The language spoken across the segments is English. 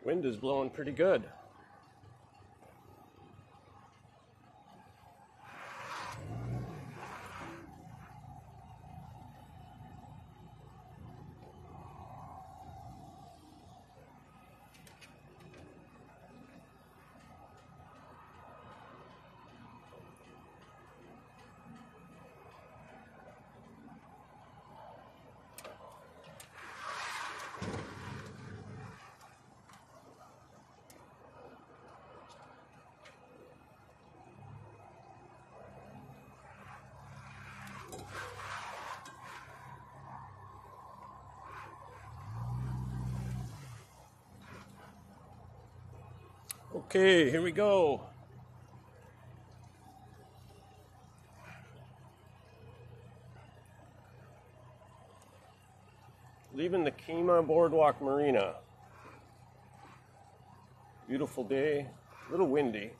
Wind is blowing pretty good. Okay, here we go. Leaving the Kemah Boardwalk Marina. Beautiful day, a little windy,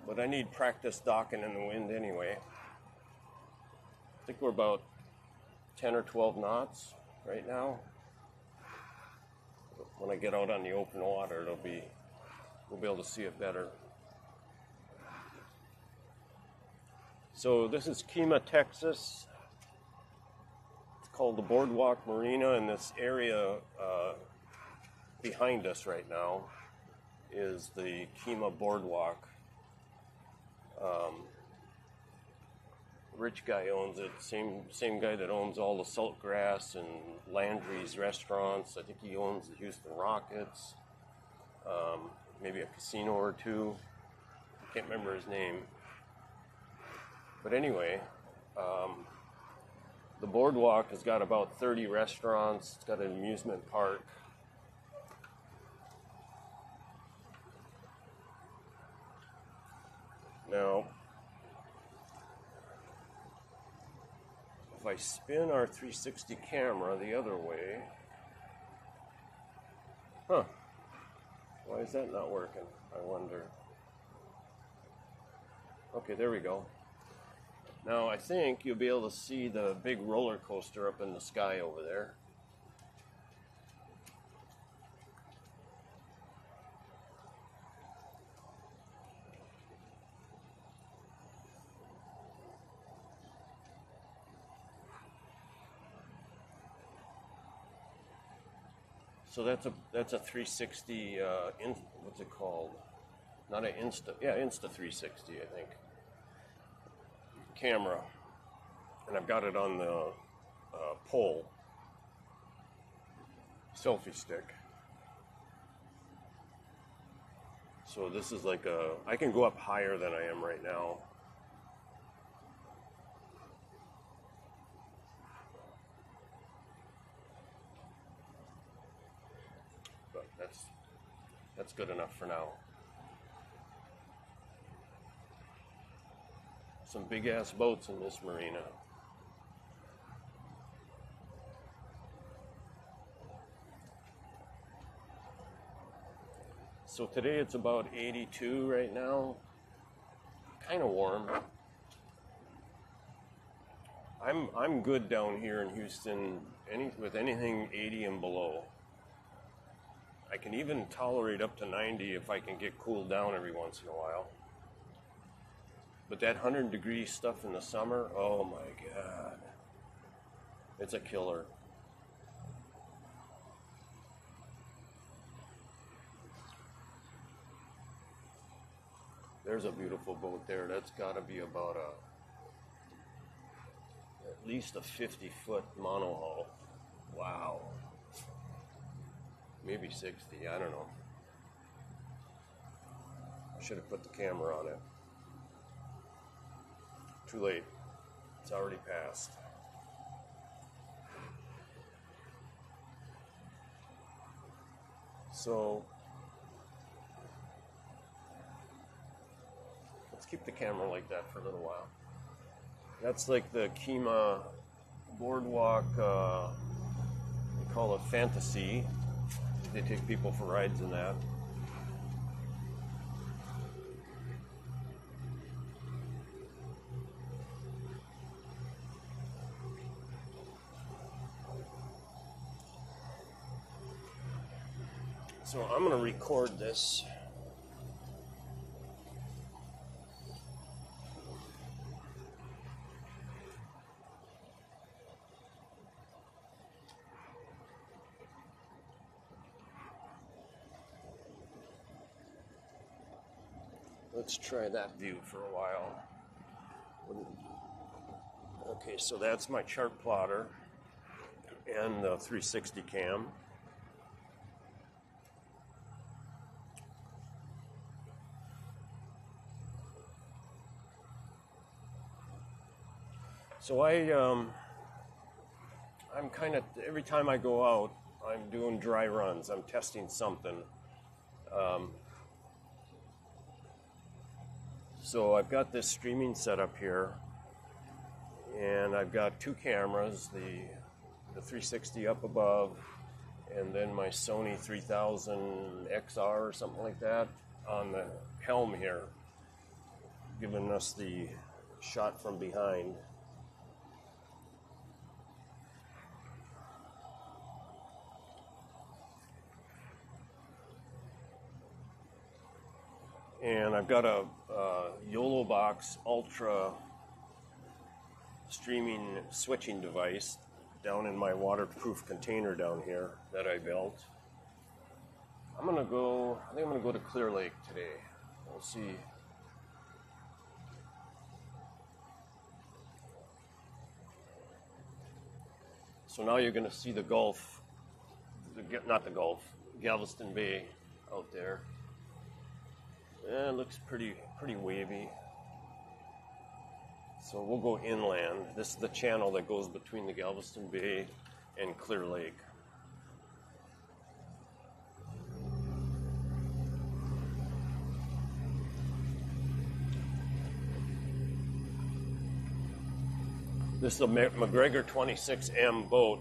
but I need practice docking in the wind anyway. I think we're about 10 or 12 knots right now. When I get out on the open water, we'll be able to see it better. So this is Kemah, Texas. It's called the Boardwalk Marina, and this area behind us right now is the Kemah Boardwalk. Rich guy owns it, same guy that owns all the Saltgrass and Landry's restaurants. I think he owns the Houston Rockets, maybe a casino or two. I can't remember his name. But anyway, the boardwalk has got about 30 restaurants. It's got an amusement park. Now, if I spin our 360 camera the other way, why is that not working? I wonder. Okay, there we go. Now I think you'll be able to see the big roller coaster up in the sky over there. So that's a 360 what's it called? Not an Insta 360, I think. Camera, and I've got it on the pole selfie stick. So this is like I can go up higher than I am right now. But that's good enough for now. Some big ass boats in this marina. So today it's about 82 right now. Kind of warm. I'm good down here in Houston with anything 80 and below. I can even tolerate up to 90 if I can get cooled down every once in a while. But that 100-degree stuff in the summer, oh my God. It's a killer. There's a beautiful boat there. That's got to be about at least a 50-foot monohull. Wow. Maybe 60, I don't know. I should have put the camera on it. Too late. It's already passed. So let's keep the camera like that for a little while. That's like the Kemah Boardwalk, they call it Fantasy. They take people for rides in that. So I'm going to record this. Let's try that view for a while. Okay, so that's my chart plotter and the 360 cam. So I'm kind of, every time I go out, I'm doing dry runs. I'm testing something. So I've got this streaming setup here, and I've got two cameras, the 360 up above, and then my Sony 3000 XR or something like that on the Helm here, giving us the shot from behind. And I've got a YOLO Box Ultra streaming switching device down in my waterproof container down here that I built. I think I'm gonna go to Clear Lake today. We'll see. So now you're gonna see the Gulf, not the Gulf, Galveston Bay out there. Yeah, it looks pretty wavy. So we'll go inland. This is the channel that goes between the Galveston Bay and Clear Lake. This is a MacGregor 26M boat.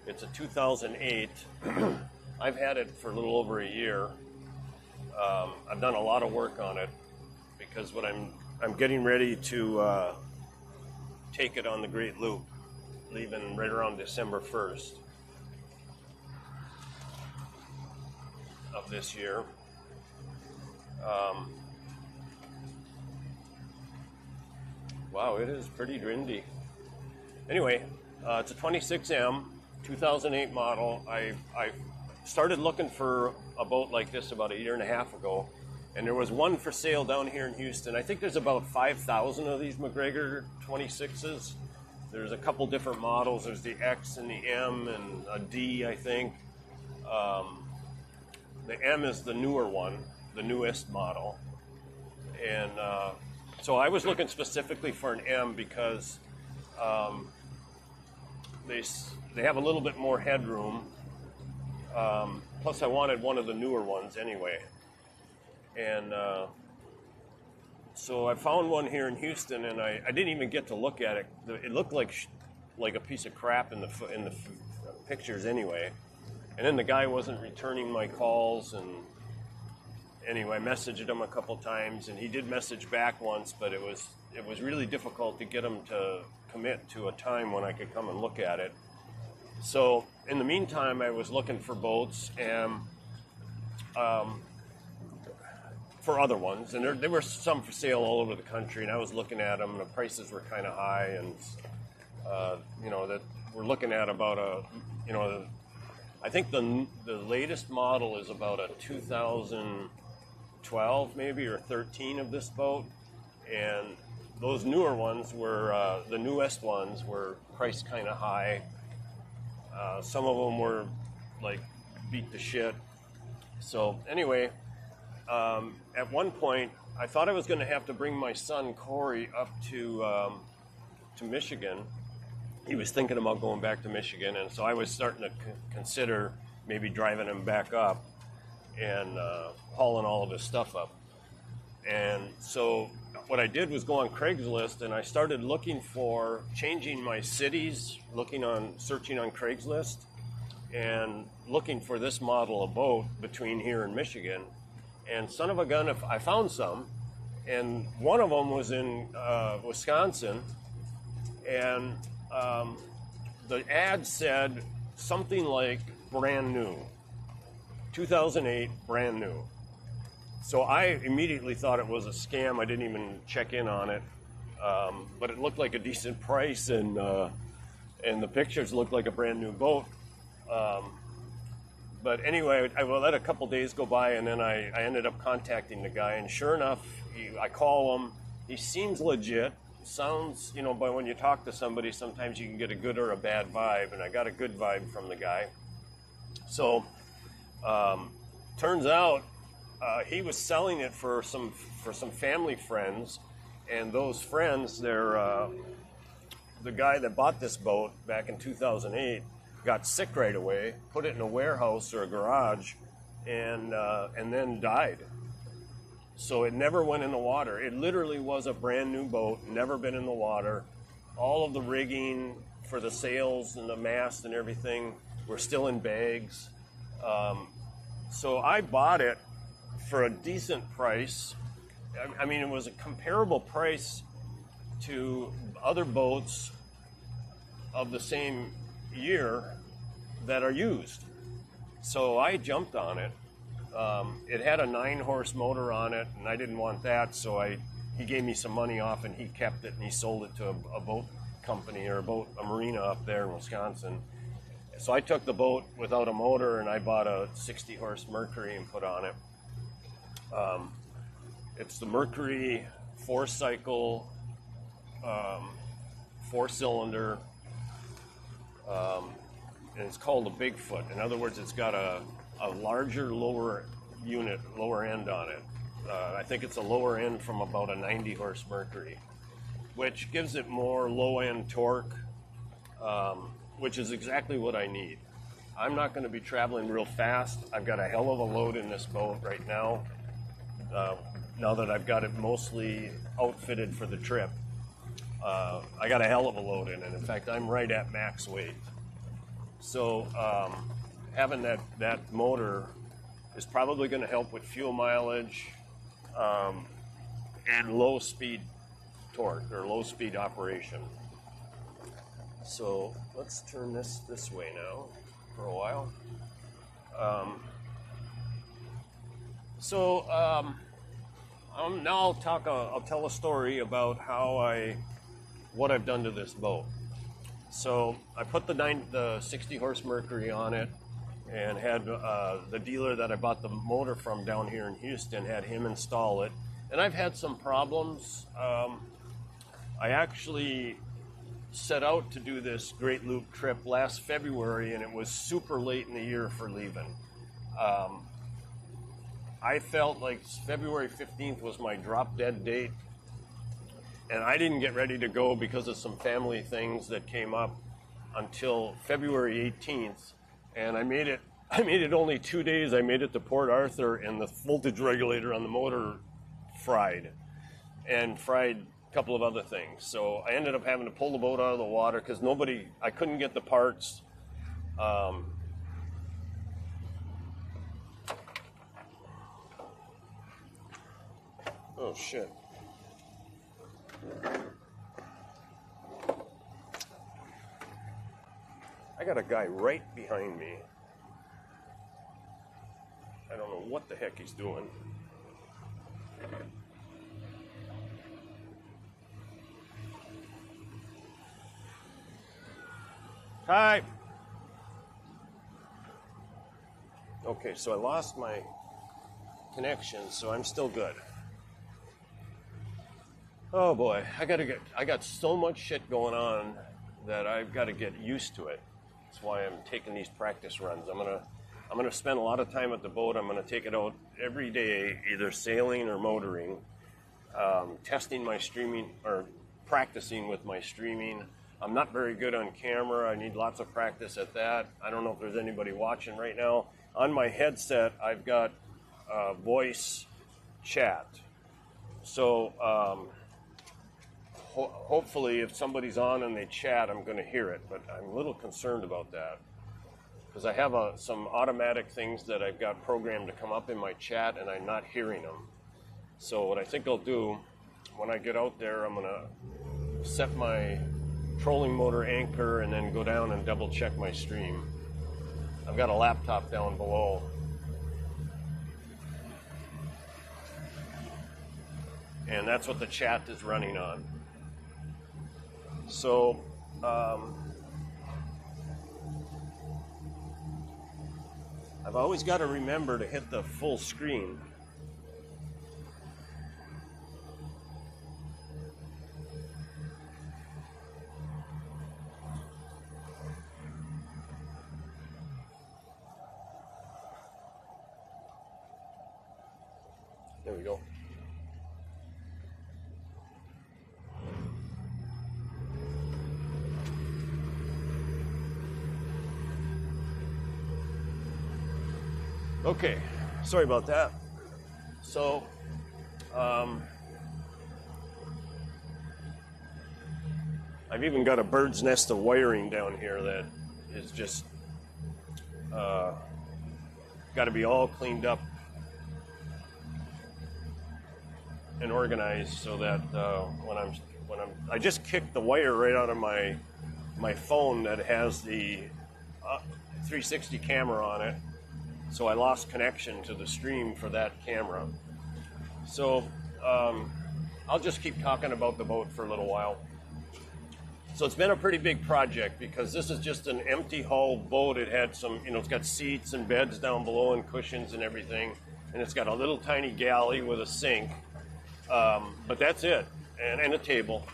It's a 2008. I've had it for a little over a year. I've done a lot of work on it because what I'm getting ready to take it on the Greatloop, leaving right around December 1st of this year. Wow, it is pretty windy. Anyway, it's a 26M, 2008 model. I started looking for a boat like this about a year and a half ago, and there was one for sale down here in Houston. I think there's about 5,000 of these MacGregor 26s. There's a couple different models. There's the X and the M and a D, I think. The M is the newer one, the newest model. And so I was looking specifically for an M because they have a little bit more headroom. Plus I wanted one of the newer ones anyway. And so I found one here in Houston, and I didn't even get to look at it. It looked like a piece of crap in the pictures anyway. And then the guy wasn't returning my calls, and anyway, I messaged him a couple times, and he did message back once, but it was really difficult to get him to commit to a time when I could come and look at it. So in the meantime, I was looking for boats and for other ones, and there were some for sale all over the country, and I was looking at them. The prices were kind of high, and that we're looking at about I think the latest model is about a 2012 maybe or 13 of this boat, and those newer ones were the newest ones were priced kind of high. Some of them were like beat to shit. So anyway, at one point I thought I was going to have to bring my son Corey up to Michigan. He was thinking about going back to Michigan, and so I was starting to consider maybe driving him back up and hauling all of his stuff up. And so what I did was go on Craigslist, and I started looking for changing my cities, searching on Craigslist, and looking for this model of boat between here and Michigan. And son of a gun, I found some, and one of them was in Wisconsin, and the ad said something like brand new, 2008, brand new. So I immediately thought it was a scam. I didn't even check in on it, but it looked like a decent price, and the pictures looked like a brand new boat. But anyway, I let a couple days go by, and then I ended up contacting the guy, and sure enough, I call him. He seems legit. Sounds, but when you talk to somebody, sometimes you can get a good or a bad vibe, and I got a good vibe from the guy. So, turns out he was selling it for some family friends, and those friends, they're the guy that bought this boat back in 2008 got sick right away, put it in a warehouse or a garage, and then died. So it never went in the water. It literally was a brand new boat, never been in the water. All of the rigging for the sails and the mast and everything were still in bags. So I bought it for a decent price. I mean, it was a comparable price to other boats of the same year that are used. So I jumped on it. It had a 9-horse motor on it, and I didn't want that, so he gave me some money off, and he kept it, and he sold it to a boat company or a Marina up there in Wisconsin. So I took the boat without a motor, and I bought a 60-horse Mercury and put on it. It's the Mercury 4-cycle, 4-cylinder, and it's called a Bigfoot. In other words, it's got a larger lower end on it. I think it's a lower end from about a 90-horse Mercury, which gives it more low-end torque, which is exactly what I need. I'm not going to be traveling real fast. I've got a hell of a load in this boat right now, now that I've got it mostly outfitted for the trip. I got a hell of a load in it. In fact, I'm right at max weight. So having that motor is probably going to help with fuel mileage and low speed torque or low speed operation. So let's turn this way now for a while. Now I'll tell a story about what I've done to this boat. So I put the 60-horse Mercury on it, and had the dealer that I bought the motor from down here in Houston, had him install it. And I've had some problems. I actually set out to do this Greatloop trip last February, and it was super late in the year for leaving. I felt like February 15th was my drop dead date, and I didn't get ready to go because of some family things that came up until February 18th. And I made it only 2 days. I made it to Port Arthur, and the voltage regulator on the motor fried a couple of other things. So I ended up having to pull the boat out of the water because I couldn't get the parts. Oh shit. I got a guy right behind me. I don't know what the heck he's doing. Hi. Okay, so I lost my connection, so I'm still good. Oh boy, I got so much shit going on that I've got to get used to it. That's why I'm taking these practice runs. I'm gonna spend a lot of time at the boat. I'm gonna take it out every day, either sailing or motoring, testing my streaming or practicing with my streaming. I'm not very good on camera. I need lots of practice at that. I don't know if there's anybody watching right now. On my headset, I've got voice chat. So hopefully if somebody's on and they chat, I'm going to hear it, but I'm a little concerned about that because I have some automatic things that I've got programmed to come up in my chat, and I'm not hearing them. So what I think I'll do when I get out there, I'm going to set my trolling motor anchor and then go down and double check my stream. I've got a laptop down below and that's what the chat is running on. So I've always got to remember to hit the full screen. There we go. Okay, sorry about that. So, I've even got a bird's nest of wiring down here that is just got to be all cleaned up and organized so that when I just kicked the wire right out of my phone that has the 360 camera on it, so I lost connection to the stream for that camera. So I'll just keep talking about the boat for a little while. So it's been a pretty big project because this is just an empty hull boat. It had some, it's got seats and beds down below and cushions and everything, and it's got a little tiny galley with a sink. But that's it, and a table.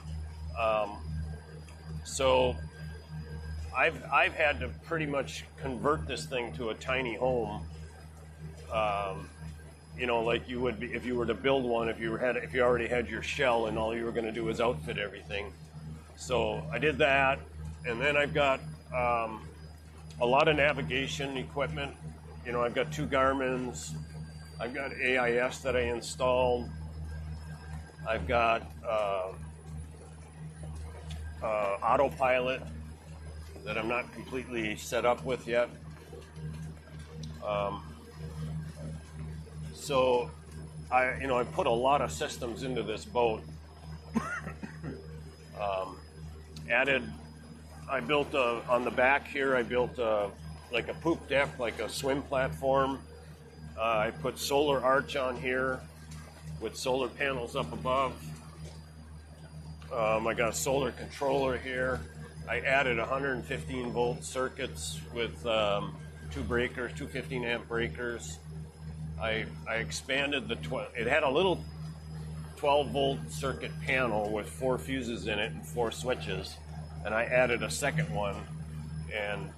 So I've had to pretty much convert this thing to a tiny home. Like you would be if you were to build one. If you already had your shell and all you were going to do is outfit everything. So I did that, and then I've got a lot of navigation equipment. I've got 2 Garmin's. I've got AIS that I installed. I've got autopilot that I'm not completely set up with yet. So I put a lot of systems into this boat. I built on the back here, I built like a poop deck, like a swim platform. I put solar arch on here with solar panels up above. I got a solar controller here. I added 115 volt circuits with 2 breakers, 2 15 amp breakers. I expanded it had a little 12 volt circuit panel with 4 fuses in it and 4 switches, and I added a second one, and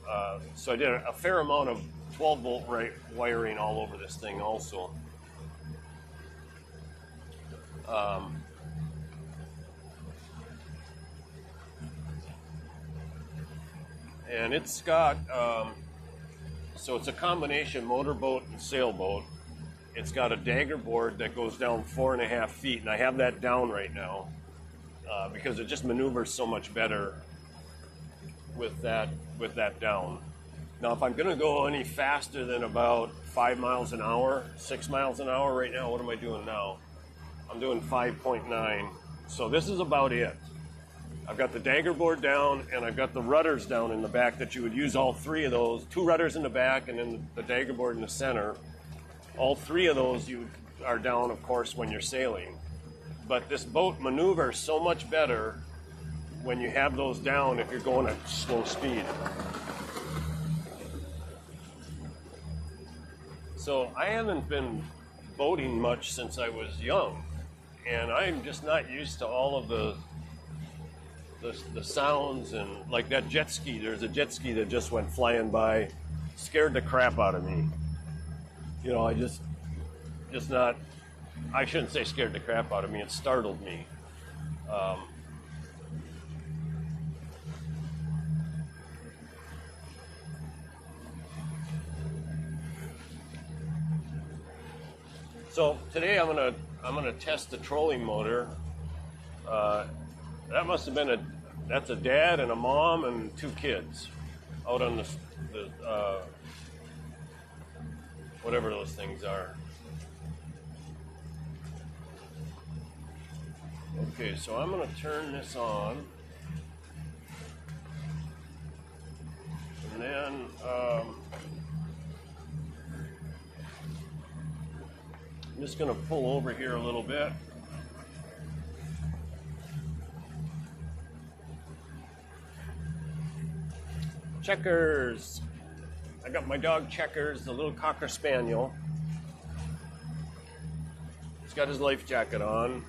so I did a fair amount of 12 volt wiring all over this thing also. And it's got so it's a combination motorboat and sailboat. It's got a dagger board that goes down 4.5 feet, and I have that down right now because it just maneuvers so much better with that down. Now, if I'm going to go any faster than about 5 miles an hour, 6 miles an hour right now, what am I doing now? I'm doing 5.9. So this is about it. I've got the dagger board down, and I've got the rudders down in the back that you would use all 3 of those. 2 rudders in the back, and then the dagger board in the center. All 3 of those you are down, of course, when you're sailing. But this boat maneuvers so much better when you have those down if you're going at slow speed. So I haven't been boating much since I was young, and I'm just not used to all of the sounds, and like that jet ski. There's a jet ski that just went flying by, scared the crap out of me. I just not. I shouldn't say scared the crap out of me. It startled me. So today I'm gonna test the trolling motor. That must have been that's a dad and a mom and 2 kids out on the whatever those things are. Okay, so I'm going to turn this on, and then I'm just going to pull over here a little bit. Checkers. I got my dog Checkers, the little Cocker Spaniel. He's got his life jacket on.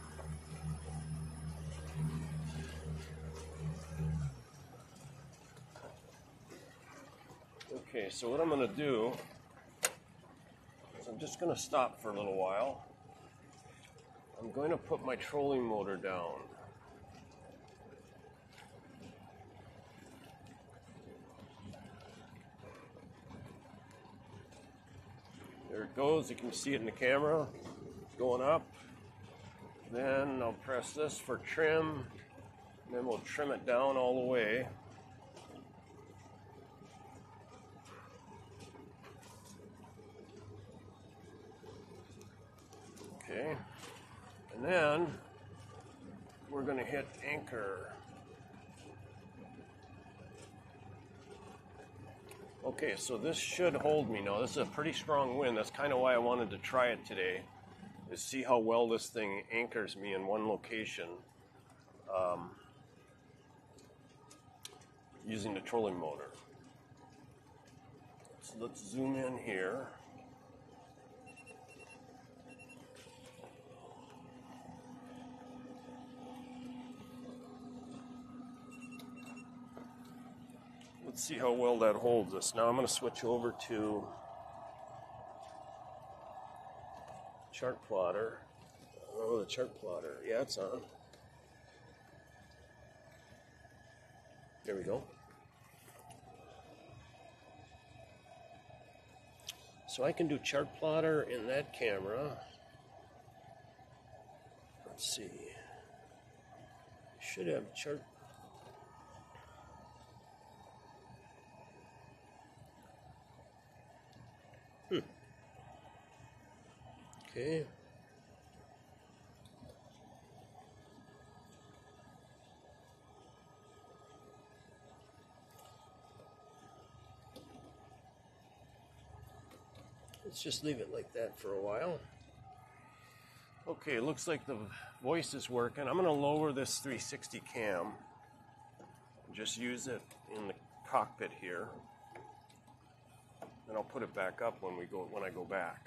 Okay, so what I'm going to do is I'm just going to stop for a little while. I'm going to put my trolling motor down. There it goes. You can see it in the camera. It's going up. Then I'll press this for trim. And then we'll trim it down all the way. Okay. And then we're going to hit anchor. Okay, so this should hold me now. This is a pretty strong wind. That's kind of why I wanted to try it today, is see how well this thing anchors me in one location using the trolling motor. So let's zoom in here. Let's see how well that holds us. Now I'm going to switch over to chart plotter. Oh, the chart plotter. Yeah, it's on. There we go. So I can do chart plotter in that camera. Let's see. Should have chart. Okay. Let's just leave it like that for a while. Okay, it looks like the voice is working. I'm going to lower this 360 cam. Just use it in the cockpit here. Then I'll put it back up when I go back.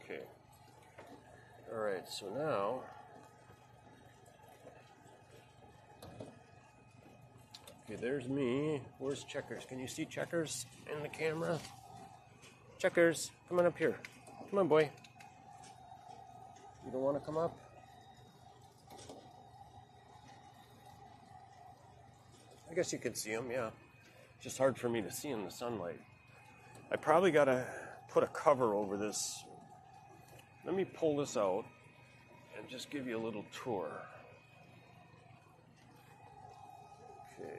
Okay. All right, so now okay, there's me. Where's Checkers? Can you see Checkers in the camera? Checkers, come on up here. Come on, boy. You don't want to come up? I guess you could see him, yeah. Just hard for me to see in the sunlight. I probably got to put a cover over this. Let me pull this out and just give you a little tour. Okay.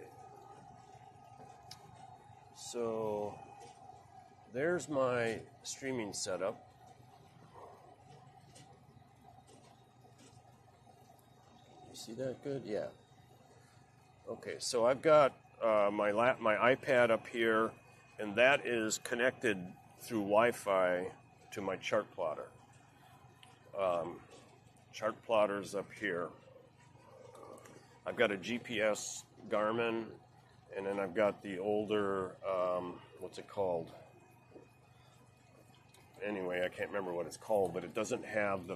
So there's my streaming setup. You see that good? Yeah. Okay, so I've got my iPad up here, and that is connected through Wi-Fi to my chart plotter. Chart plotter's up here. I've got a GPS Garmin, and then I've got the older, what's it called? Anyway, I can't remember what it's called, but it doesn't have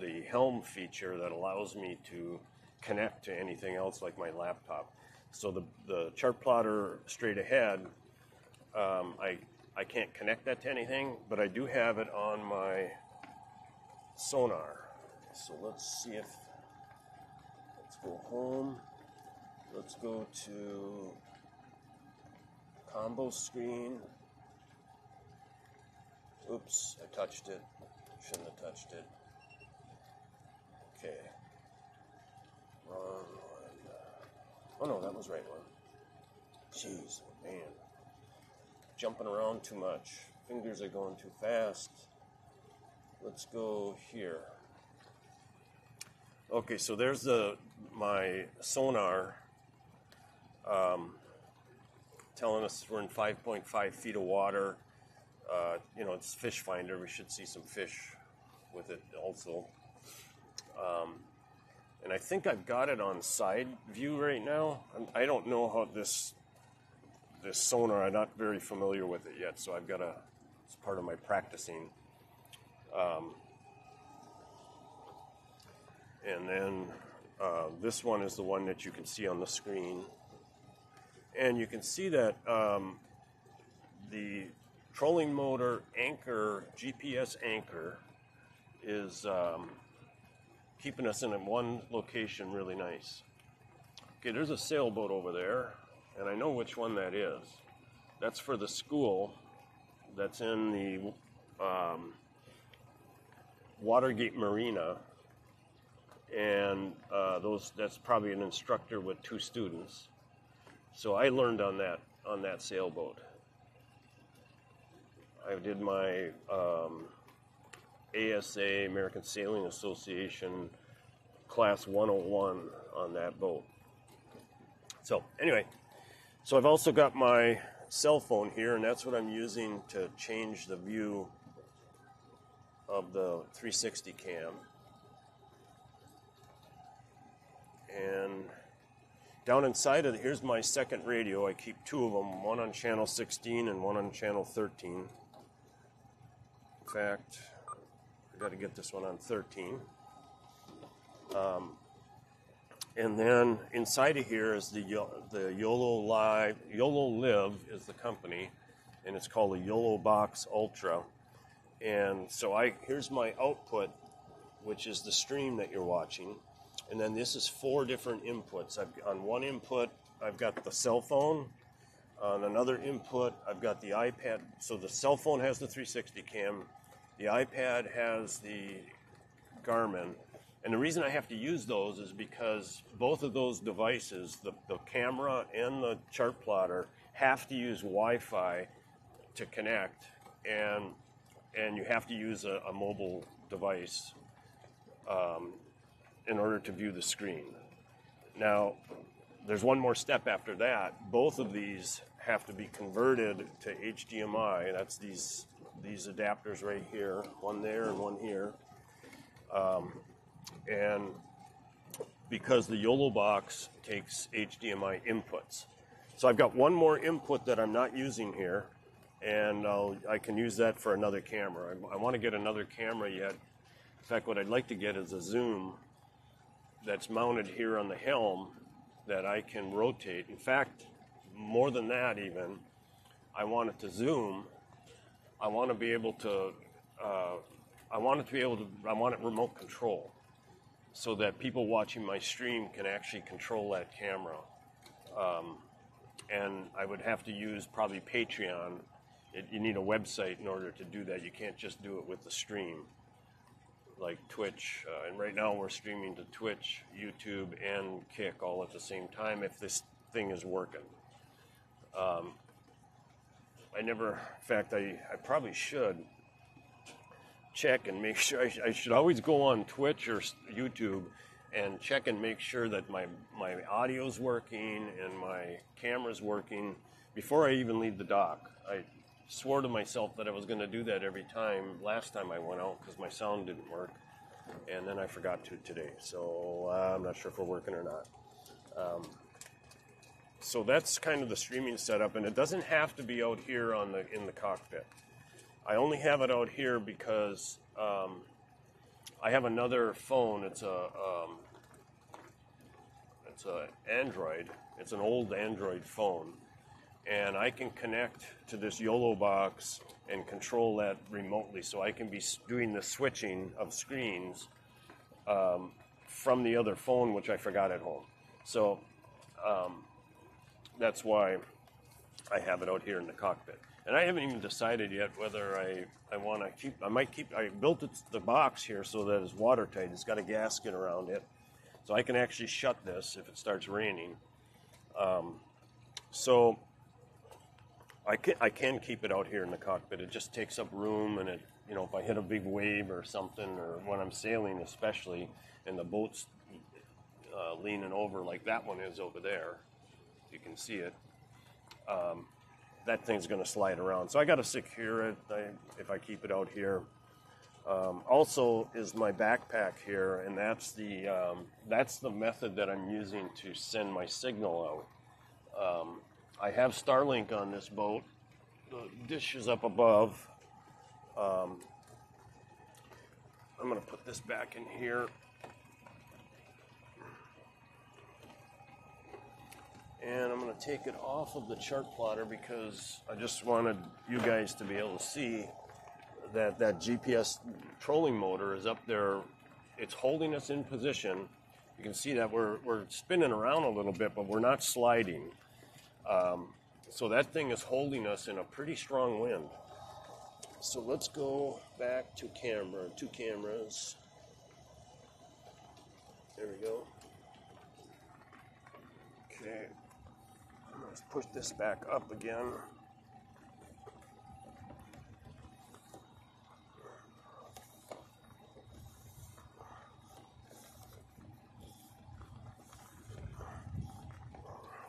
the Helm feature that allows me to connect to anything else like my laptop. So the chart plotter straight ahead, I can't connect that to anything, but I do have it on my sonar. So let's see if, let's go home. Let's go to combo screen. Oops, I touched it. Shouldn't have touched it. Okay. Wrong one. Oh no, that was right one. Jeez, man. Jumping around too much. Fingers are going too fast. Let's go here. Okay, so there's my sonar telling us we're in 5.5 feet of water. It's fish finder. We should see some fish with it also. And I think I've got it on side view right now. I don't know how this sonar, I'm not very familiar with it yet, so I've got to, it's part of my practicing. And then this one is the one that you can see on the screen. And you can see that the trolling motor anchor, GPS anchor, is keeping us in one location really nice. Okay, there's a sailboat over there, and I know which one that is. That's for the school that's in the Watergate Marina, and that's probably an instructor with 2 students. So I learned on that sailboat. I did my ASA, American Sailing Association, Class 101 on that boat. So anyway, so I've also got my cell phone here, and that's what I'm using to change the view of the 360 cam. And down inside of it, here's my second radio. I keep 2 of them, one on channel 16 and one on channel 13. In fact, I got to get this one on 13. And then inside of here is the YOLO Live is the company, and it's called the YOLO Box Ultra. And so here's my output, which is the stream that you're watching. And then this is 4 different inputs. On one input, I've got the cell phone. On another input, I've got the iPad. So the cell phone has the 360 cam. The iPad has the Garmin. And the reason I have to use those is because both of those devices, the camera and the chart plotter, have to use Wi-Fi to connect. And you have to use a mobile device in order to view the screen. Now, there's one more step after that. Both of these have to be converted to HDMI. That's these adapters right here, one there and one here. And because the YOLO box takes HDMI inputs. So I've got one more input that I'm not using here, and I can use that for another camera. I want to get another camera yet. In fact, what I'd like to get is a zoom that's mounted here on the Helm that I can rotate. In fact, more than that even, I want it to zoom. I want it remote control so that people watching my stream can actually control that camera. And I would have to use probably Patreon. You need a website in order to do that. You can't just do it with the stream like Twitch. And right now we're streaming to Twitch, YouTube, and Kick all at the same time if this thing is working. I probably should check and make sure. I should always go on Twitch or YouTube and check and make sure that my audio's working and my camera's working before I even leave the dock. I swore to myself that I was going to do that every time last time I went out because my sound didn't work, and then I forgot to today. So I'm not sure if we're working or not. So that's kind of the streaming setup, and it doesn't have to be out here in the cockpit. I only have it out here because I have another phone. It's a Android. It's an old Android phone, and I can connect to this YOLO box and control that remotely. So I can be doing the switching of screens from the other phone, which I forgot at home. So that's why I have it out here in the cockpit. And I haven't even decided yet whether I want to keep. I built the box here so that it's watertight. It's got a gasket around it, so I can actually shut this if it starts raining. So I can keep it out here in the cockpit. It just takes up room, and if I hit a big wave or something, or when I'm sailing especially, and the boat's leaning over like that one is over there, you can see it. That thing's going to slide around. So I got to secure it if I keep it out here. Also is my backpack here, and that's the method that I'm using to send my signal out. I have Starlink on this boat. The dish is up above. I'm going to put this back in here. And I'm going to take it off of the chart plotter because I just wanted you guys to be able to see that GPS trolling motor is up there. It's holding us in position. You can see that we're spinning around a little bit, but we're not sliding. So that thing is holding us in a pretty strong wind. So let's go back to two cameras. There we go. Okay. Let's push this back up again.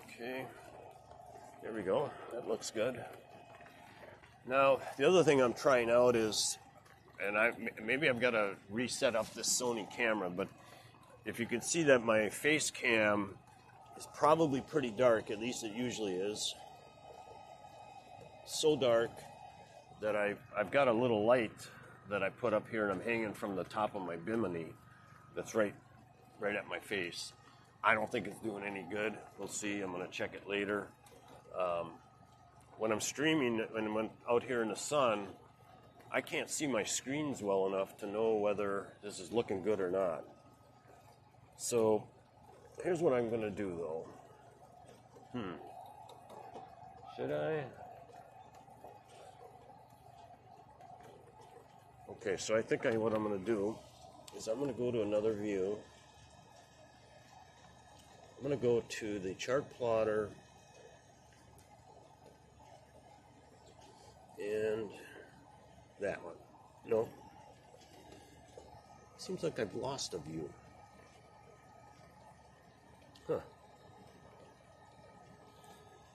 Okay, there we go. That looks good. Now, the other thing I'm trying out is, and maybe I've got to reset up this Sony camera, but if you can see that my face cam is probably pretty dark, at least it usually is. So dark that I've got a little light that I put up here, and I'm hanging from the top of my bimini that's right at my face. I don't think it's doing any good. We'll see. I'm going to check it later. When I'm streaming and when out here in the sun, I can't see my screens well enough to know whether this is looking good or not. So here's what I'm going to do, though. Should I? Okay, so I think what I'm going to do is I'm going to go to another view. I'm going to go to the chart plotter and that one. No. Seems like I've lost a view. Huh.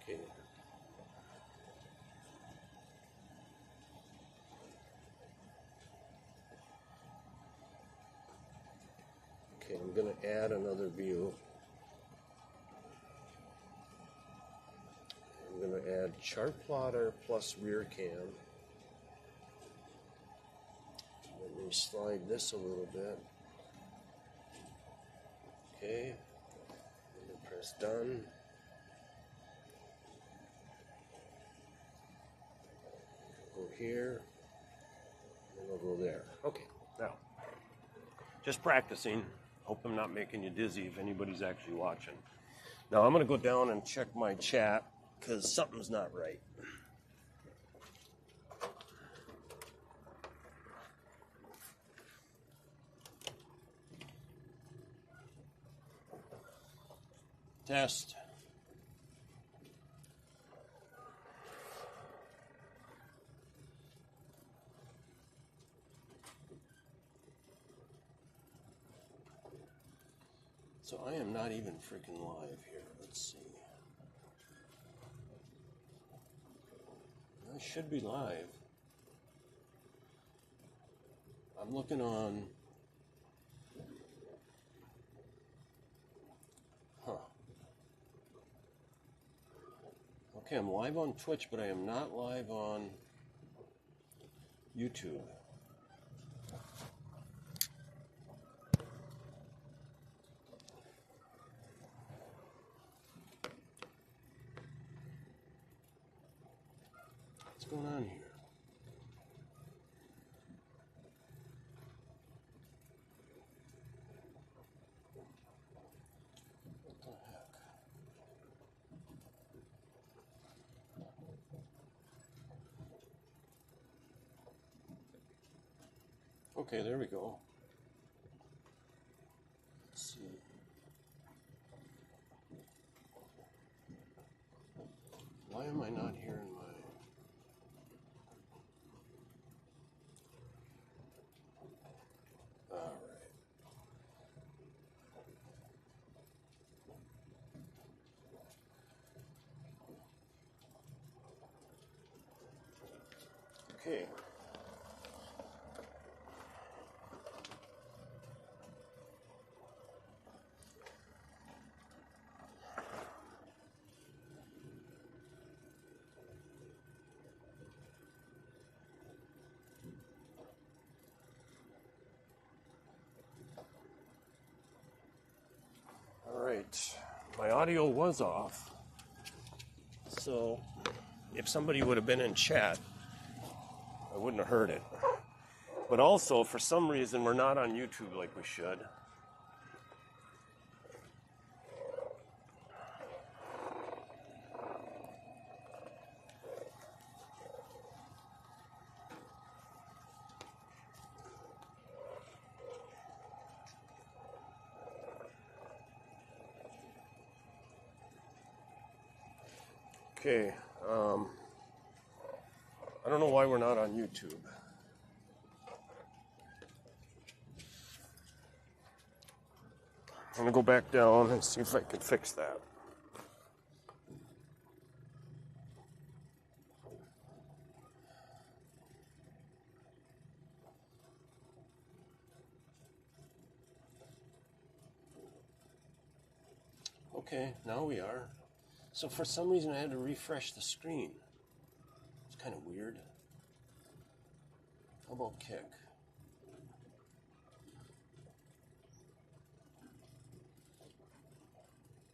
Okay. Okay, I'm going to add another view. I'm going to add chart plotter plus rear cam. Let me slide this a little bit. Okay. Press done. Go here. And I'll go there. Okay. Now, just practicing. Hope I'm not making you dizzy if anybody's actually watching. Now I'm going to go down and check my chat because something's not right. Test. So I am not even freaking live here. Let's see. I should be live. I'm looking on. Okay, I'm live on Twitch, but I am not live on YouTube. What's going on here? Okay, there we go. Let's see. Why am I not hearing my... All right. Okay. right, my audio was off, so if somebody would have been in chat, I wouldn't have heard it. But also, for some reason, we're not on YouTube like we should. Okay, I don't know why we're not on YouTube. I'm gonna go back down and see if I can fix that. Okay, now we are. So for some reason I had to refresh the screen. It's kind of weird. How about kick?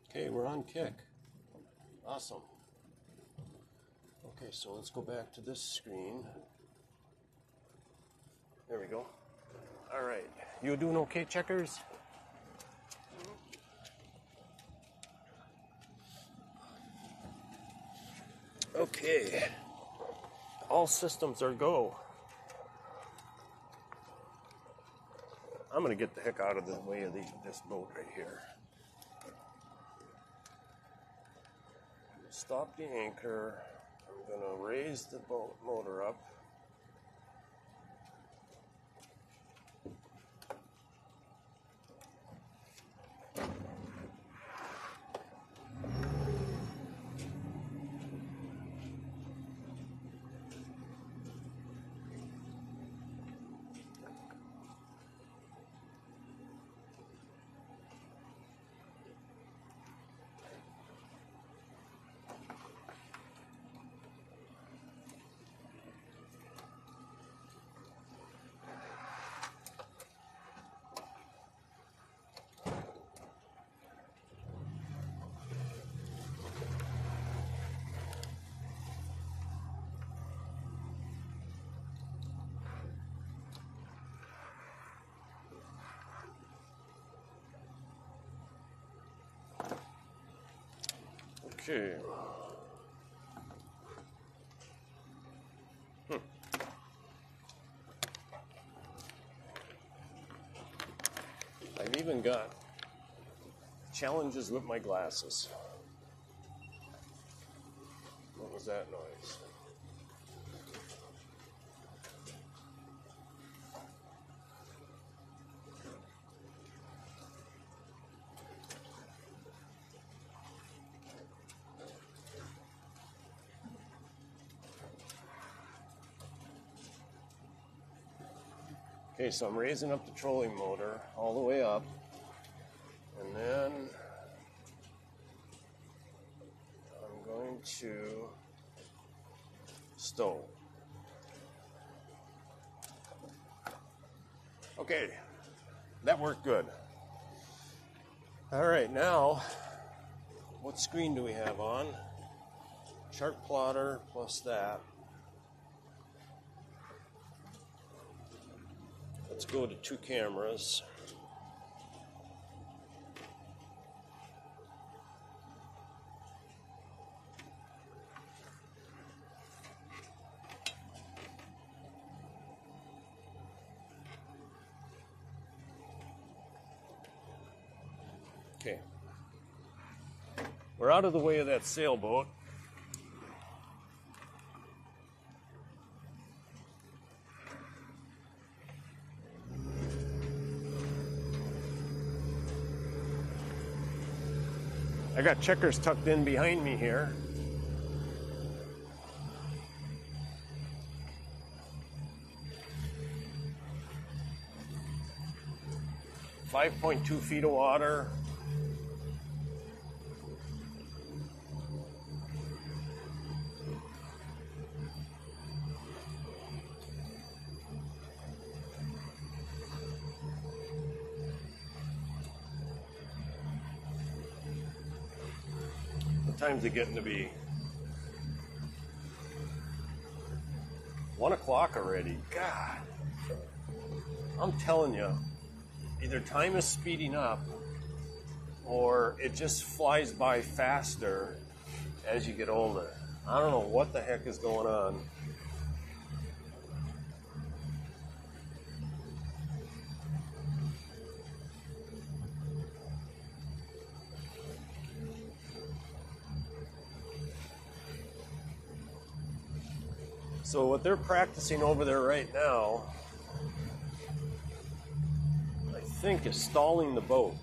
Okay, we're on kick. Awesome. Okay, so let's go back to this screen. There we go. All right. You doing okay, Checkers? Okay. All systems are go. I'm going to get the heck out of the way of this boat right here. Stop the anchor. I'm going to raise the boat motor up. Okay. I've even got challenges with my glasses. What was that noise? Okay, so I'm raising up the trolling motor all the way up, and then I'm going to stow. Okay, that worked good. All right, now, what screen do we have on? Chart plotter plus that. Let's go to 2 cameras. Okay. We're out of the way of that sailboat. I got Checkers tucked in behind me here. .2 feet of water. time's it getting to be? 1 o'clock already. God. I'm telling you, either time is speeding up or it just flies by faster as you get older. I don't know what the heck is going on. So what they're practicing over there right now, I think, is stalling the boat.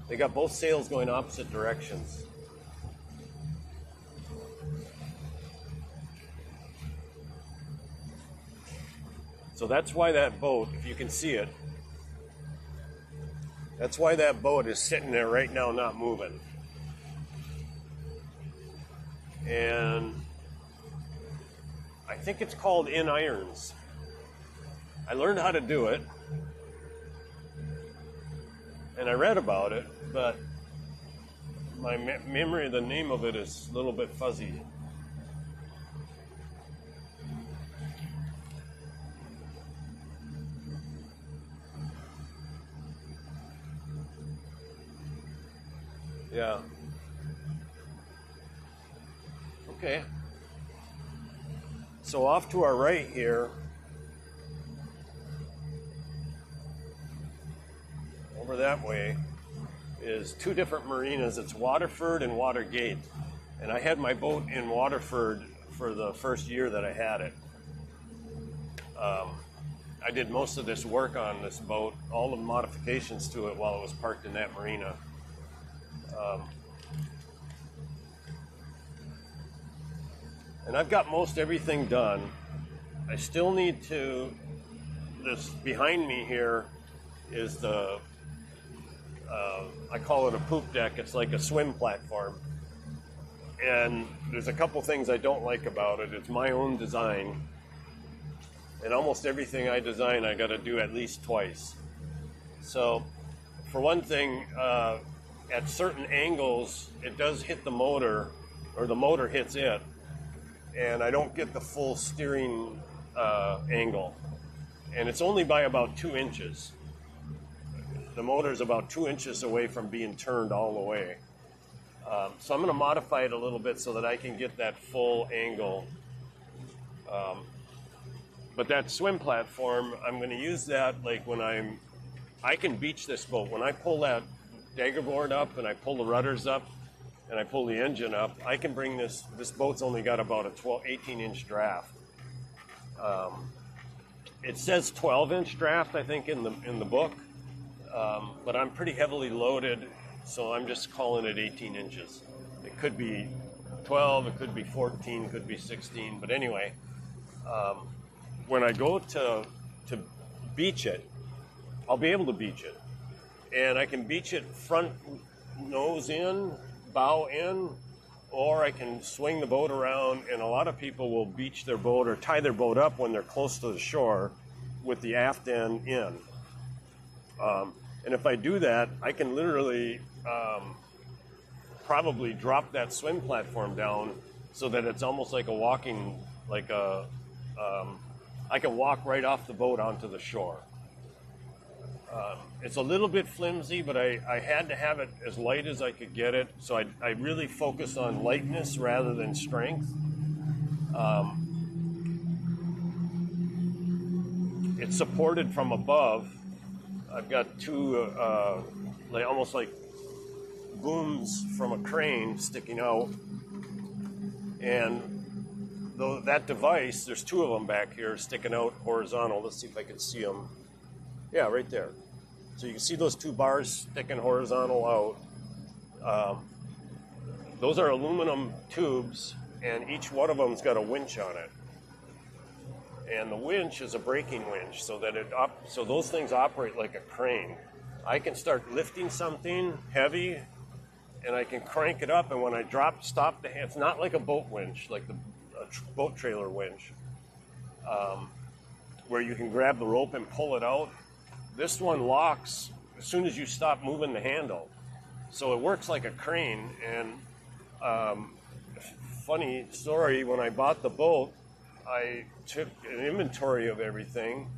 They got both sails going opposite directions. So that's why that boat, if you can see it, that's why that boat is sitting there right now not moving. And I think it's called in irons. I learned how to do it, and I read about it, but my memory of the name of it is a little bit fuzzy. Yeah. Okay. So off to our right here, over that way, is two different marinas. It's Waterford and Watergate. And I had my boat in Waterford for the first year that I had it. I did most of this work on this boat, all the modifications to it while it was parked in that marina. And I've got most everything done. I still need to, this behind me here is the, I call it a poop deck. It's like a swim platform. And there's a couple things I don't like about it. It's my own design. And almost everything I design, I got to do at least twice. So, for one thing, at certain angles, it does hit the motor, or the motor hits it, and I don't get the full steering angle. And it's only by about 2 inches. The motor's about 2 inches away from being turned all the way. So I'm going to modify it a little bit so that I can get that full angle. But that swim platform, I'm going to use that like when I can beach this boat. When I pull that dagger board up and I pull the rudders up and I pull the engine up, I can bring this boat's only got about a 18-inch draft. It says 12-inch draft, I think, in the book, but I'm pretty heavily loaded, so I'm just calling it 18 inches. It could be 12, it could be 14, it could be 16, but anyway, when I go to beach it, I'll be able to beach it. And I can beach it front nose in, bow in, or I can swing the boat around, and a lot of people will beach their boat or tie their boat up when they're close to the shore with the aft end in. And if I do that, I can literally probably drop that swim platform down so that it's almost like a walking, I can walk right off the boat onto the shore. It's a little bit flimsy, but I had to have it as light as I could get it, so I really focus on lightness rather than strength. It's supported from above. I've got two almost like booms from a crane sticking out, and that device, there's two of them back here sticking out horizontal. Let's see if I can see them. Yeah, right there. So you can see those two bars sticking horizontal out. Those are aluminum tubes, and each one of them's got a winch on it. And the winch is a braking winch, so that so those things operate like a crane. I can start lifting something heavy, and I can crank it up, and when I stop the hand, it's not like a boat winch, like the boat trailer winch, where you can grab the rope and pull it out. This one locks as soon as you stop moving the handle. So it works like a crane, and Funny story, when I bought the boat, I took an inventory of everything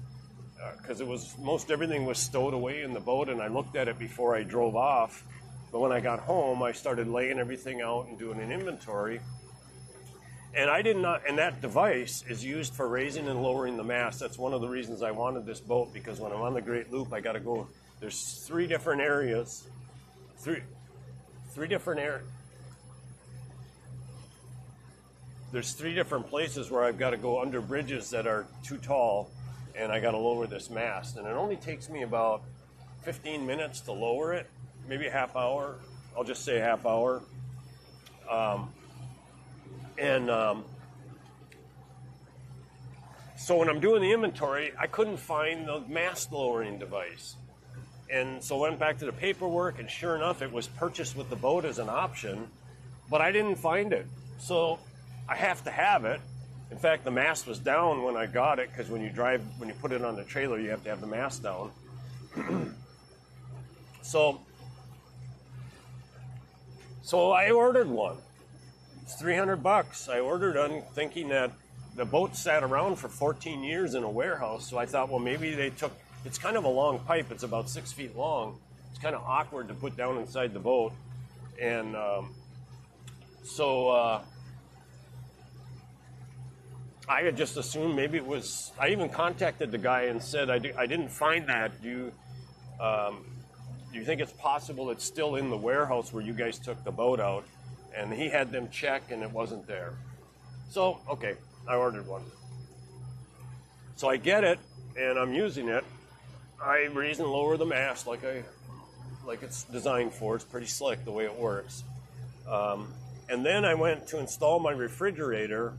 because most everything was stowed away in the boat, and I looked at it before I drove off. But when I got home, I started laying everything out and doing an inventory. And and that device is used for raising and lowering the mast. That's one of the reasons I wanted this boat, because when I'm on the Greatloop, I got to go. There's three different areas. There's three different places where I've got to go under bridges that are too tall, and I got to lower this mast. And it only takes me about 15 minutes to lower it, maybe a half hour. I'll just say a half hour. So when I'm doing the inventory, I couldn't find the mast lowering device. And so I went back to the paperwork, and sure enough, it was purchased with the boat as an option, but I didn't find it. So I have to have it. In fact, the mast was down when I got it, because when you put it on the trailer, you have to have the mast down. So I ordered one. It's $300. I ordered one thinking that the boat sat around for 14 years in a warehouse. So I thought, well, maybe it's kind of a long pipe. It's about 6 feet long. It's kind of awkward to put down inside the boat. And I had just assumed maybe it was, I even contacted the guy and said, I didn't find that. Do you think it's possible it's still in the warehouse where you guys took the boat out? And he had them check, and it wasn't there. So, okay, I ordered one. So I get it, and I'm using it. I raise and lower the mast like it's designed for. It's pretty slick the way it works. And then I went to install my refrigerator,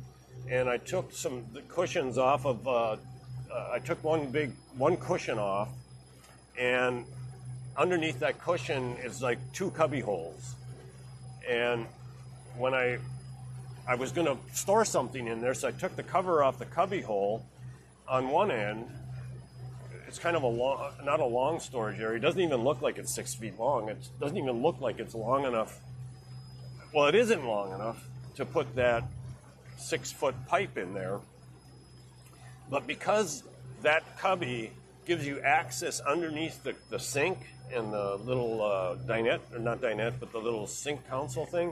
and I took the cushions off of. I took one cushion off, and underneath that cushion is like two cubby holes. And when I was going to store something in there, so I took the cover off the cubby hole on one end. It's kind of not a long storage area. It doesn't even look like it's 6 feet long. It doesn't even look like it's long enough. Well, it isn't long enough to put that 6-foot pipe in there. But because that cubby gives you access underneath the sink and the little dinette, or not dinette, but the little sink console thing,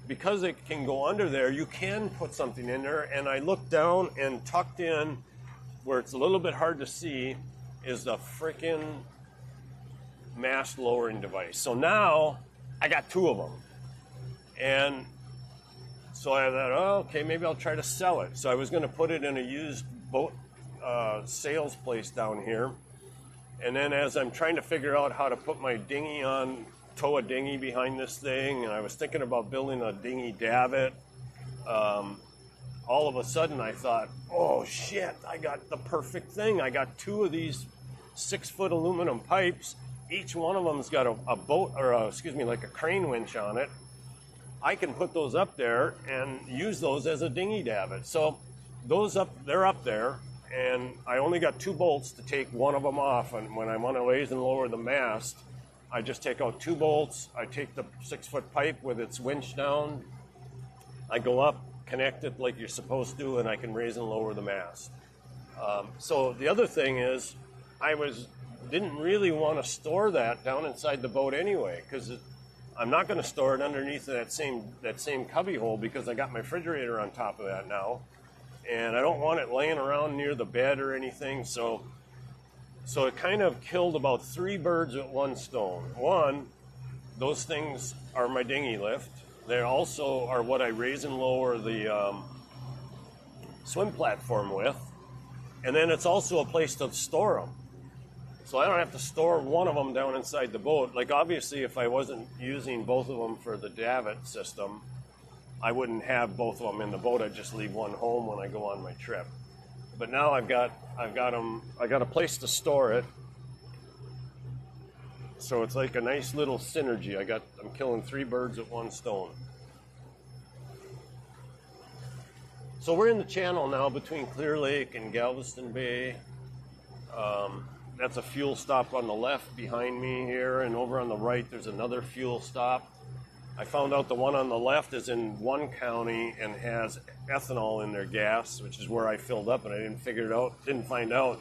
because it can go under there, you can put something in there. And I looked down, and tucked in, where it's a little bit hard to see, is the frickin' mast lowering device. So now I got two of them. And so I thought, oh, okay, maybe I'll try to sell it. So I was going to put it in a used boat sales place down here. And then as I'm trying to figure out how to put my dinghy on, tow a dinghy behind this thing, and I was thinking about building a dinghy davit, all of a sudden I thought, oh shit, I got the perfect thing. I got two of these 6-foot aluminum pipes. Each one of them's got a boat, or like a crane winch on it. I can put those up there and use those as a dinghy davit. So they're up there, and I only got 2 bolts to take one of them off. And when I want to raise and lower the mast, I just take out 2 bolts. I take the 6-foot pipe with its winch down. I go up, connect it like you're supposed to, and I can raise and lower the mast. So the other thing is, didn't really want to store that down inside the boat anyway, because I'm not going to store it underneath that same cubby hole, because I got my refrigerator on top of that now, and I don't want it laying around near the bed or anything. So it kind of killed about 3 birds with one stone. One, those things are my dinghy lift. They also are what I raise and lower the swim platform with. And then it's also a place to store them. So I don't have to store one of them down inside the boat. Like, obviously, if I wasn't using both of them for the davit system, I wouldn't have both of them in the boat. I'd just leave one home when I go on my trip. But now I've got a place to store it. So it's like a nice little synergy. I'm killing 3 birds with one stone. So we're in the channel now between Clear Lake and Galveston Bay. That's a fuel stop on the left behind me here, and over on the right there's another fuel stop. I found out the one on the left is in one county and has ethanol in their gas, which is where I filled up, and I didn't find out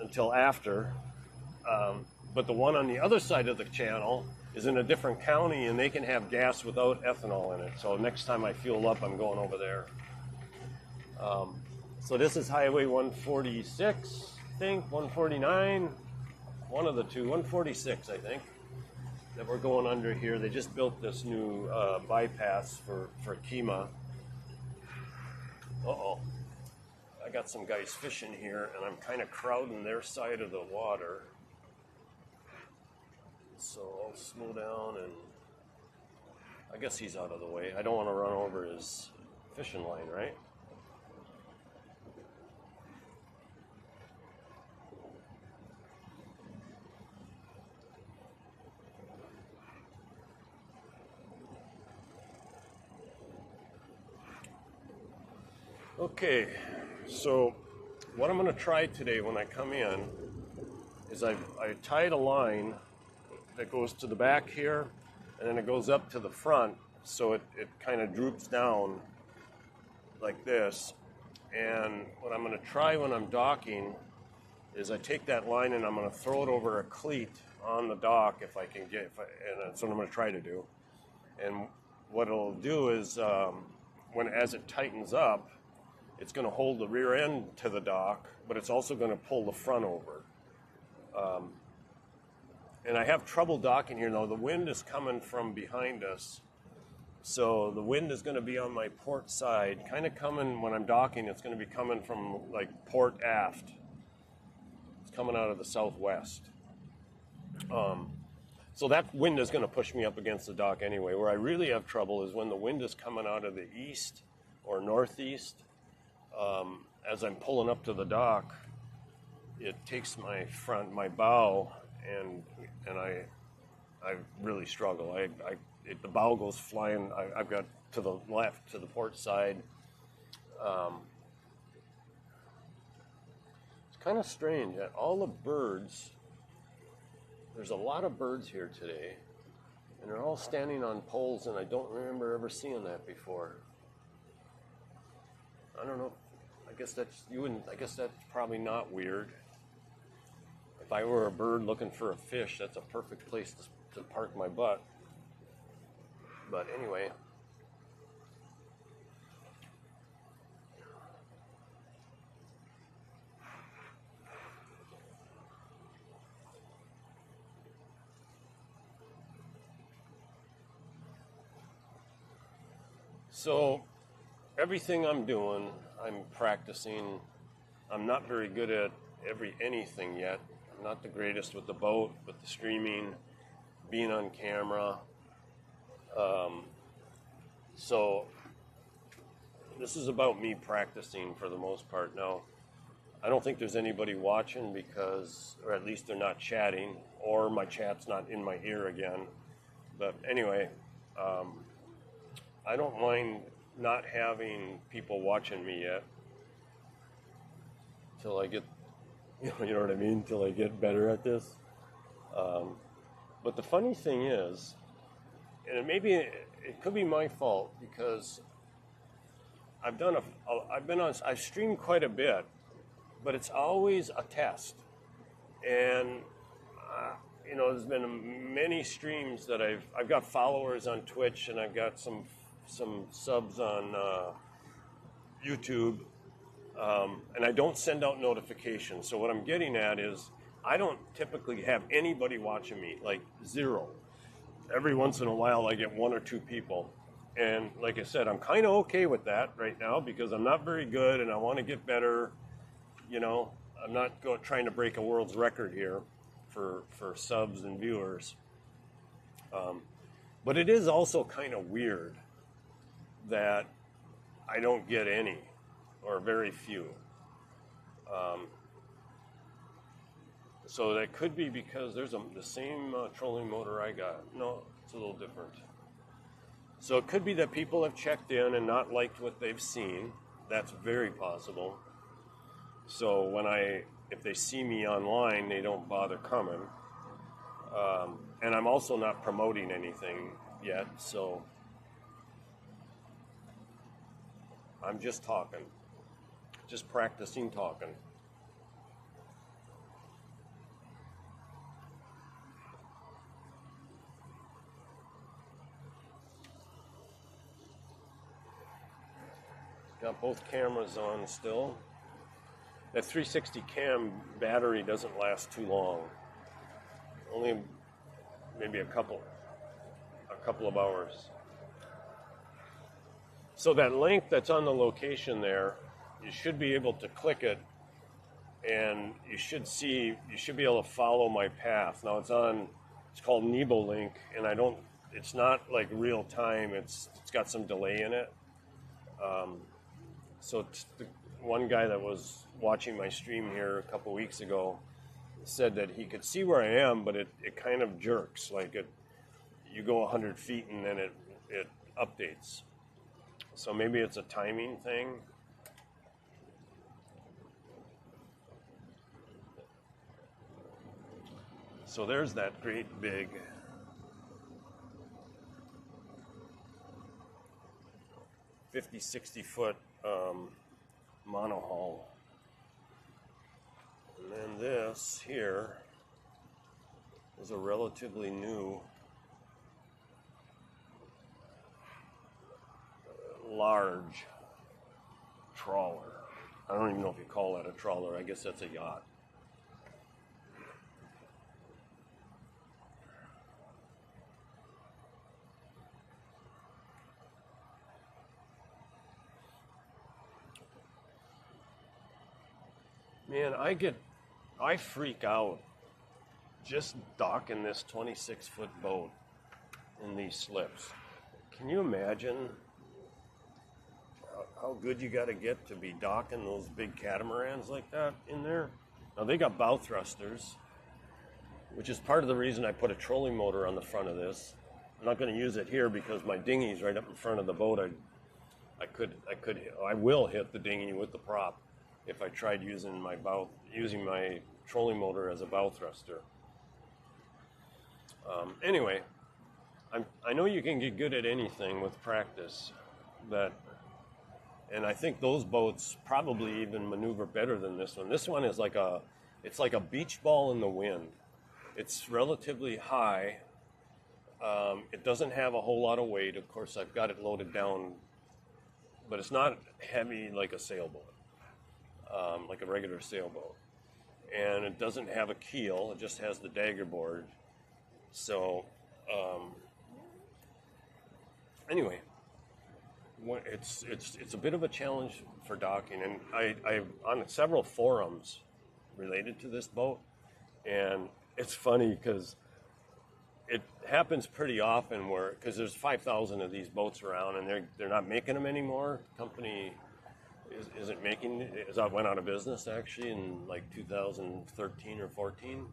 until after. But the one on the other side of the channel is in a different county, and they can have gas without ethanol in it. So next time I fuel up, I'm going over there. So this is Highway 146, I think, 149, one of the two, 146, I think, that we're going under here. They just built this new bypass for Kemah. Uh-oh. I got some guys fishing here, and I'm kind of crowding their side of the water. So I'll slow down, and I guess he's out of the way. I don't want to run over his fishing line, right? Okay, so what I'm going to try today when I come in is I tied a line that goes to the back here, and then it goes up to the front, so it kind of droops down like this. And what I'm going to try when I'm docking is I take that line and I'm going to throw it over a cleat on the dock if I can get, and that's what I'm going to try to do. And what it'll do is as it tightens up, it's going to hold the rear end to the dock, but it's also going to pull the front over. And I have trouble docking here now. The wind is coming from behind us. So the wind is going to be on my port side, kind of coming when I'm docking. It's going to be coming from like port aft. It's coming out of the southwest. So that wind is going to push me up against the dock anyway. Where I really have trouble is when the wind is coming out of the east or northeast. As I'm pulling up to the dock, it takes my bow, and I really struggle. The bow goes flying. I've got to the left, to the port side. It's kind of strange that all the birds, there's a lot of birds here today, and they're all standing on poles, and I don't remember ever seeing that before. I don't know. I guess that's probably not weird. If I were a bird looking for a fish, that's a perfect place to park my butt. But anyway. So everything I'm doing, I'm practicing. I'm not very good at anything yet. I'm not the greatest with the boat, with the streaming, being on camera. So this is about me practicing for the most part. Now, I don't think there's anybody watching or at least they're not chatting, or my chat's not in my ear again. But anyway, I don't mind not having people watching me yet till I get, you know what I mean, till I get better at this. But the funny thing is, and it could be my fault because I've streamed quite a bit, but it's always a test. And there's been many streams that I've got followers on Twitch, and I've got some subs on YouTube, and I don't send out notifications. So what I'm getting at is I don't typically have anybody watching me, like zero. Every once in a while I get one or two people. And like I said, I'm kind of okay with that right now because I'm not very good and I want to get better. I'm not trying to break a world's record here for subs and viewers. But it is also kind of weird that I don't get any, or very few. So that could be because there's the same trolling motor I got. No, it's a little different. So it could be that people have checked in and not liked what they've seen. That's very possible. So if they see me online, they don't bother coming. And I'm also not promoting anything, yet, so I'm just talking, just practicing talking. Got both cameras on still. That 360 cam battery doesn't last too long. Only maybe a couple of hours. So that link that's on the location there, you should be able to click it, and you should be able to follow my path. Now it's called Nebo Link, and it's not like real time. It's got some delay in it. So the one guy that was watching my stream here a couple weeks ago said that he could see where I am, but it kind of jerks. Like you go 100 feet and then it updates. So maybe it's a timing thing. So there's that great big $50, $60 monohull. And then this here is a relatively new large trawler. I don't even know if you call that a trawler. I guess that's a yacht. Man, I freak out just docking this 26-foot boat in these slips. Can you imagine how good you got to get to be docking those big catamarans like that in there? Now, they got bow thrusters, which is part of the reason I put a trolling motor on the front of this. I'm not going to use it here because my dinghy's right up in front of the boat. I will hit the dinghy with the prop if I tried using my trolling motor as a bow thruster. Anyway, I know you can get good at anything with practice, and I think those boats probably even maneuver better than this one. This one is it's like a beach ball in the wind. It's relatively high. It doesn't have a whole lot of weight. Of course, I've got it loaded down, but it's not heavy like a sailboat. Like a regular sailboat. And it doesn't have a keel, it just has the dagger board. So, anyway, it's a bit of a challenge for docking. And I'm on several forums related to this boat, and it's funny because it happens pretty often because there's 5,000 of these boats around, and they're not making them anymore. Company isn't making it. Went out of business actually in like 2013 or 14.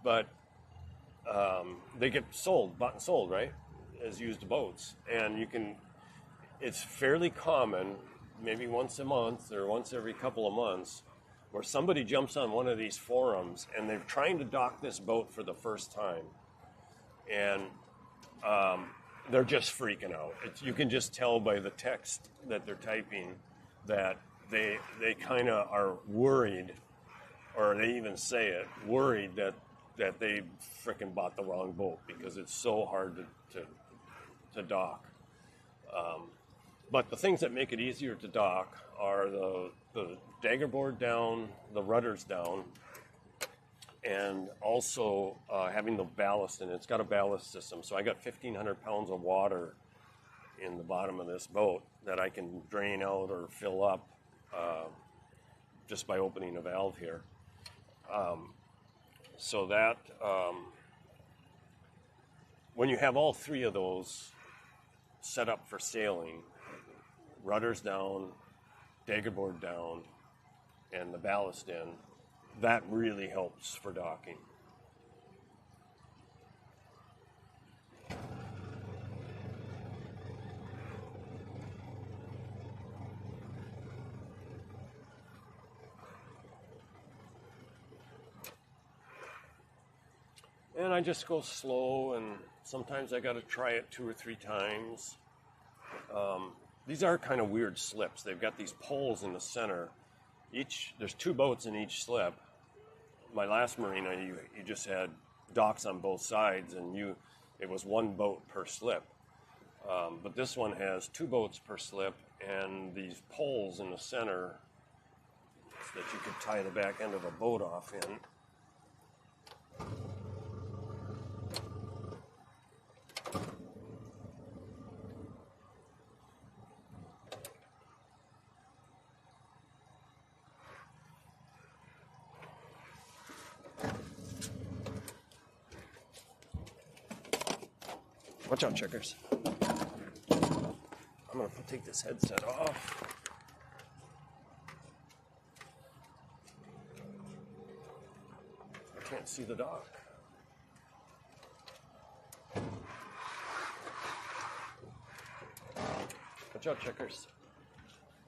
But they get bought and sold, right, as used boats. And it's fairly common, maybe once a month or once every couple of months, where somebody jumps on one of these forums and they're trying to dock this boat for the first time. And they're just freaking out. You can just tell by the text that they're typing that they kind of are worried, or they even say it, worried that they frickin' bought the wrong boat because it's so hard to dock. But the things that make it easier to dock are the dagger board down, the rudders down, and also having the ballast in it. It's got a ballast system, so I got 1,500 pounds of water in the bottom of this boat that I can drain out or fill up just by opening a valve here. So that when you have all three of those set up for sailing, rudders down, dagger board down, and the ballast in, that really helps for docking. And I just go slow, and sometimes I got to try it 2 or 3 times. These are kind of weird slips. They've got these poles in the center. There's 2 boats in each slip. My last marina, you just had docks on both sides, and it was 1 boat per slip. But this one has 2 boats per slip, and these poles in the center so that you could tie the back end of a boat off in. Watch out, checkers. I'm going to take this headset off. I can't see the dock. Watch out, checkers.